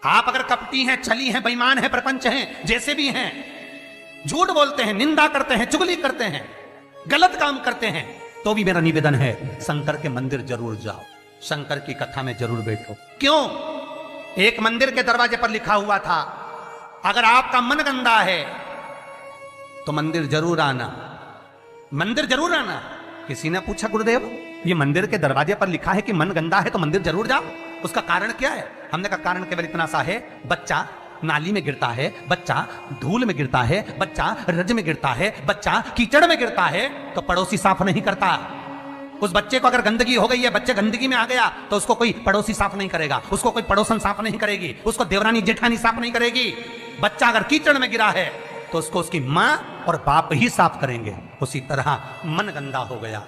आप अगर कपटी हैं, छली हैं, बेईमान हैं, प्रपंच हैं, जैसे भी हैं, झूठ बोलते हैं, निंदा करते हैं, चुगली करते हैं, गलत काम करते हैं, तो भी मेरा निवेदन है शंकर के मंदिर जरूर जाओ, शंकर की कथा में जरूर बैठो। क्यों? एक मंदिर के दरवाजे पर लिखा हुआ था, अगर आपका मन गंदा है तो मंदिर जरूर आना, मंदिर जरूर आना। किसी ने पूछा, गुरुदेव ये मंदिर के दरवाजे पर लिखा है कि मन गंदा है तो मंदिर जरूर जाओ, उसका कारण क्या है? हमने कहा कारण केवल इतना सा है, बच्चा नाली में गिरता है, बच्चा धूल में गिरता है, बच्चा रज में गिरता है, बच्चा कीचड़ में गिरता है तो पड़ोसी साफ नहीं करता। उस बच्चे को अगर गंदगी हो गई है, बच्चे गंदगी में आ गया तो उसको कोई पड़ोसी साफ नहीं करेगा, उसको कोई पड़ोसन साफ नहीं करेगी, उसको देवरानी जेठानी साफ नहीं करेगी। बच्चा अगर कीचड़ में गिरा है तो उसको उसकी मां और बाप ही साफ करेंगे। उसी तरह मन गंदा हो गया,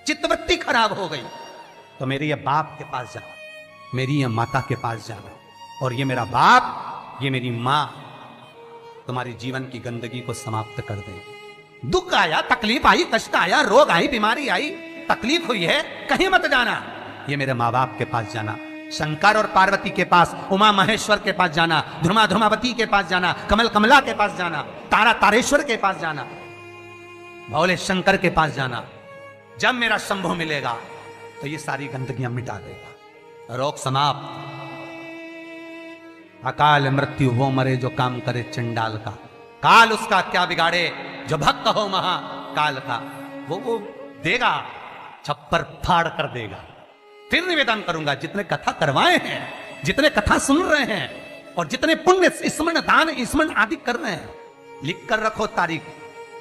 चित्तवृत्ति खराब हो गई तो मेरे ये बाप के पास जाओ, मेरी ये माता के पास जाना, और ये मेरा बाप, ये मेरी मां तुम्हारी जीवन की गंदगी को समाप्त कर देंगे। दुख आया, तकलीफ आई, कष्ट आया, रोग आई, बीमारी आई, तकलीफ हुई है, कहीं मत जाना, ये मेरे माँ बाप के पास जाना, शंकर और पार्वती के पास, उमा महेश्वर के पास जाना, ध्रुमा ध्रुमावती के पास जाना, कमल कमला के पास जाना, तारा तारेश्वर के पास जाना, भोले शंकर के पास जाना। जब मेरा शंभु मिलेगा तो ये सारी गंदगियां मिटा देगा, रोग समाप्त। अकाल मृत्यु वो मरे जो काम करे चंडाल का, काल उसका क्या बिगाड़े जो भक्त हो महा काल का। वो देगा, छप्पर फाड़ कर देगा। फिर निवेदन करूंगा, जितने कथा करवाए हैं, जितने कथा सुन रहे हैं और जितने पुण्य स्मरण दान स्मरण आदि कर रहे हैं, लिख कर रखो तारीख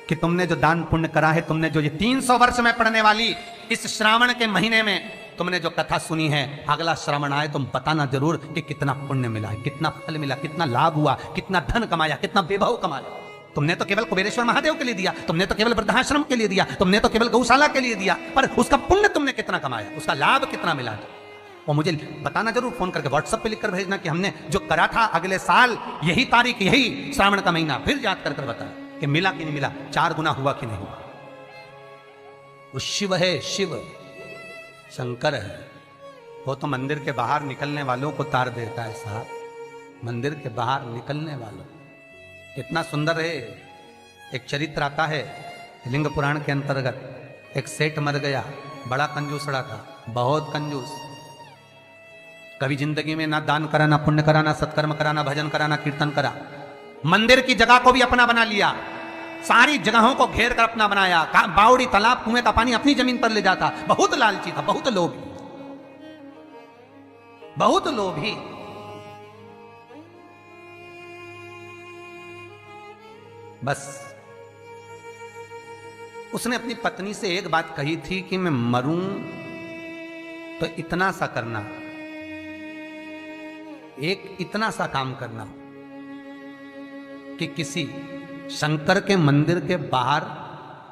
कि तुमने जो दान पुण्य करा है, तुमने जो ये 300 वर्ष में पढ़ने वाली इस श्रावण के महीने में तुमने जो कथा सुनी है, अगला श्रावण आए तुम बताना जरूर कि कितना पुण्य मिला है, कितना फल मिला, कितना लाभ हुआ, कितना धन कमाया, कितना वैभव कमाया। तुमने तो केवल कुबेरेश्वर महादेव के लिए दिया, तुमने तो केवल वृद्धाश्रम के लिए दिया, तुमने तो केवल गौशाला के लिए दिया, पर उसका पुण्य तुमने कितना कमाया, उसका लाभ कितना मिला। और मुझे बताना जरूर, फोन करके व्हाट्सएप पे लिखकर भेजना कि हमने जो करा था अगले साल यही तारीख, यही श्रावण का महीना, फिर याद कर कर बता कि मिला कि नहीं मिला, 4 गुना हुआ कि नहीं हुआ। वो शिव है, शिव शंकर है, वो तो मंदिर के बाहर निकलने वालों को तार देता है साहब, मंदिर के बाहर निकलने वालों। कितना सुंदर है। एक चरित्र आता है लिंग पुराण के अंतर्गत, एक सेठ मर गया, बड़ा कंजूसड़ा था, बहुत कंजूस, कभी जिंदगी में ना दान करा, ना पुण्य करा, ना सत्कर्म करा, ना भजन करा, ना कीर्तन करा। मंदिर की जगह को भी अपना बना लिया, सारी जगहों को घेर कर अपना बनाया, बावड़ी तालाब कुएं का पानी अपनी जमीन पर ले जाता। बहुत लालची था, बहुत लोभी, बहुत लोभी। बस उसने अपनी पत्नी से एक बात कही थी कि मैं मरूं तो इतना सा करना, एक इतना सा काम करना कि किसी शंकर के मंदिर के बाहर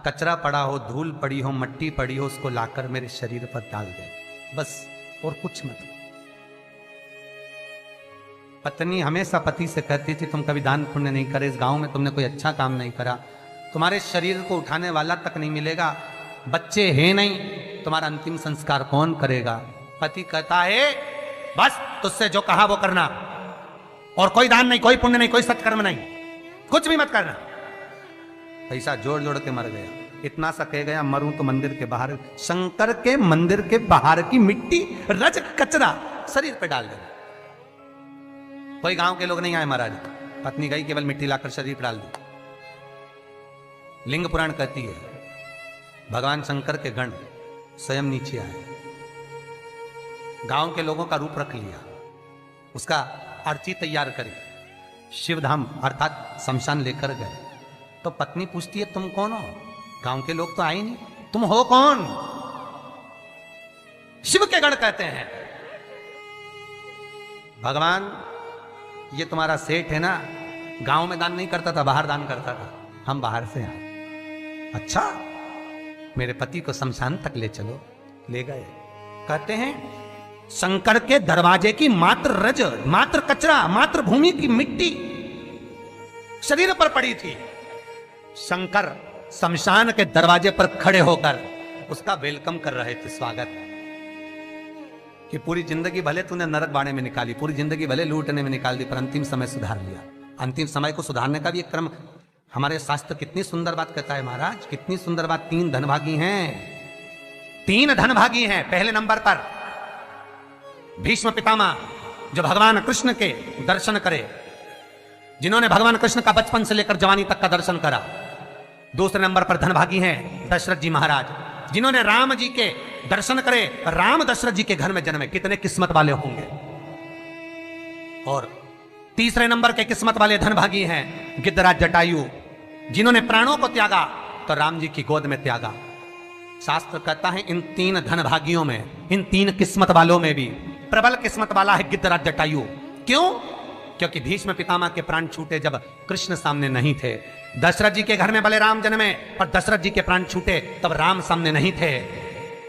कचरा पड़ा हो, धूल पड़ी हो, मट्टी पड़ी हो, उसको लाकर मेरे शरीर पर डाल दे, बस, और कुछ मत। पत्नी हमेशा पति से कहती थी तुम कभी दान पुण्य नहीं करे, इस गांव में तुमने कोई अच्छा काम नहीं करा, तुम्हारे शरीर को उठाने वाला तक नहीं मिलेगा, बच्चे हैं नहीं, तुम्हारा अंतिम संस्कार कौन करेगा। पति कहता है बस तुझसे जो कहा वो करना, और कोई दान नहीं, कोई पुण्य नहीं, कोई सत्कर्म नहीं, कुछ भी मत करना। पैसा जोड़ जोड़ के मर गया। इतना सा कह गया, मरूं तो मंदिर के बाहर, शंकर के मंदिर के बाहर की मिट्टी, रज, कचरा शरीर पे डाल देना। कोई गांव के लोग नहीं आए महाराज, पत्नी गई, केवल मिट्टी लाकर शरीर पर डाल दी। लिंग पुराण कहती है भगवान शंकर के गण स्वयं नीचे आए, गांव के लोगों का रूप रख लिया, उसका अर्ची तैयार करी, शिवधाम अर्थात शमशान लेकर गए। तो पत्नी पूछती है तुम कौन हो? गांव के लोग तो आए नहीं, तुम हो कौन? शिव के गण कहते हैं भगवान ये तुम्हारा सेठ है ना, गांव में दान नहीं करता था, बाहर दान करता था, हम बाहर से आए। अच्छा, मेरे पति को शमशान तक ले चलो। ले गए। कहते हैं शंकर के दरवाजे की मात्र रज, मात्र कचरा, मात्र भूमि की मिट्टी शरीर पर पड़ी थी। शंकर शमशान के दरवाजे पर खड़े होकर उसका वेलकम कर रहे थे, स्वागत। कि पूरी जिंदगी भले तूने नरक बाड़े में निकाली, पूरी जिंदगी भले लूटने में निकाल दी, पर अंतिम समय सुधार लिया। अंतिम समय को सुधारने का भी एक क्रम हमारे शास्त्र कितनी सुंदर बात कहता है महाराज, कितनी सुंदर बात। 3 धनभागी हैं, 3 धनभागी हैं। पहले नंबर पर भीष्म पितामह, जो भगवान कृष्ण के दर्शन करे, जिन्होंने भगवान कृष्ण का बचपन से लेकर जवानी तक का दर्शन करा। दूसरे नंबर पर धनभागी हैं दशरथ जी महाराज, जिन्होंने राम जी के दर्शन करे, राम दशरथ जी के घर में जन्मे। कितने किस्मत वाले होंगे। और तीसरे नंबर के किस्मत वाले धनभागी हैं गिद्धराज जटायु, जिन्होंने प्राणों को त्यागा तो राम जी की गोद में त्यागा। शास्त्र कहता है इन 3 धनभागियों में, इन 3 किस्मत वालों में भी प्रबल किस्मत वाला है गिद्धराज जटायु। क्यों? क्योंकि भीष्म पितामह के प्राण छूटे जब कृष्ण सामने नहीं थे। दशरथ जी के घर में भले राम जन्मे, पर दशरथ जी के प्राण छूटे तब राम सामने नहीं थे।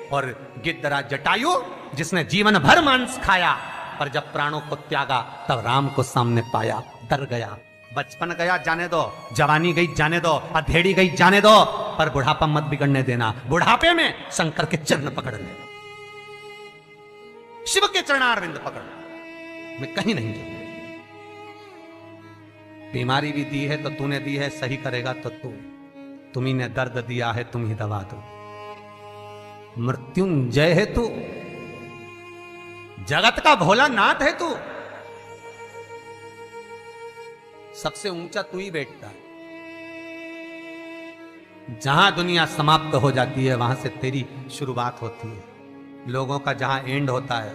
और गिद्धराज जटायु, जिसने जीवन भर मांस खाया, पर जब प्राणों को त्यागा तब राम को सामने पाया, डर गया। बचपन गया जाने दो, जवानी गई जाने दो, अधेड़ी गई जाने दो, पर बुढ़ापा मत बिगड़ने देना। बुढ़ापे में शंकर के चरण पकड़ ले, शिव के चरणारविंद पकड़, मैं कहीं नहीं जाऊंगा। बीमारी भी दी है तो तूने दी है, सही करेगा तो तुम्ही ने दर्द दिया है, तुम ही दवा दो। मृत्युंजय है तू, जगत का भोलानाथ है तू, सबसे ऊंचा तू ही बैठता है। जहां दुनिया समाप्त हो जाती है वहां से तेरी शुरुआत होती है। लोगों का जहां एंड होता है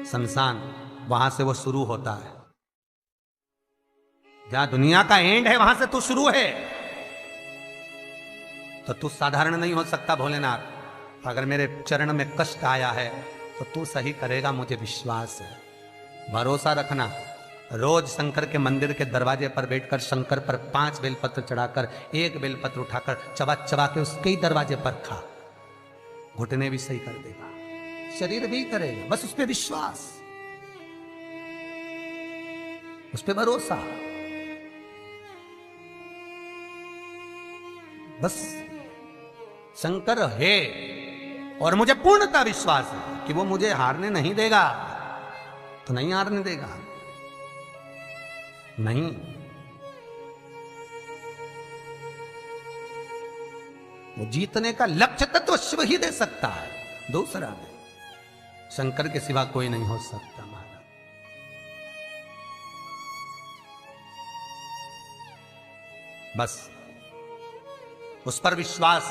शमशान, वहां से वो शुरू होता है। जहां दुनिया का एंड है वहां से तू शुरू है। तो तू साधारण नहीं हो सकता भोलेनाथ। अगर मेरे चरण में कष्ट आया है तो तू सही करेगा, मुझे विश्वास है। भरोसा रखना। रोज शंकर के मंदिर के दरवाजे पर बैठकर शंकर पर 5 बेलपत्र चढ़ाकर, 1 बेलपत्र उठाकर चबा चबा के उसके ही दरवाजे पर खा, घुटने भी सही कर देगा, शरीर भी करेगा। बस उस पर विश्वास, उस पर भरोसा। बस शंकर है और मुझे पूर्णता विश्वास है कि वो मुझे हारने नहीं देगा। तो नहीं हारने देगा, नहीं। वो जीतने का लक्ष्य तत्व शिव ही दे सकता है, दूसरा नहीं। शंकर के सिवा कोई नहीं हो सकता महाराज। बस उस पर विश्वास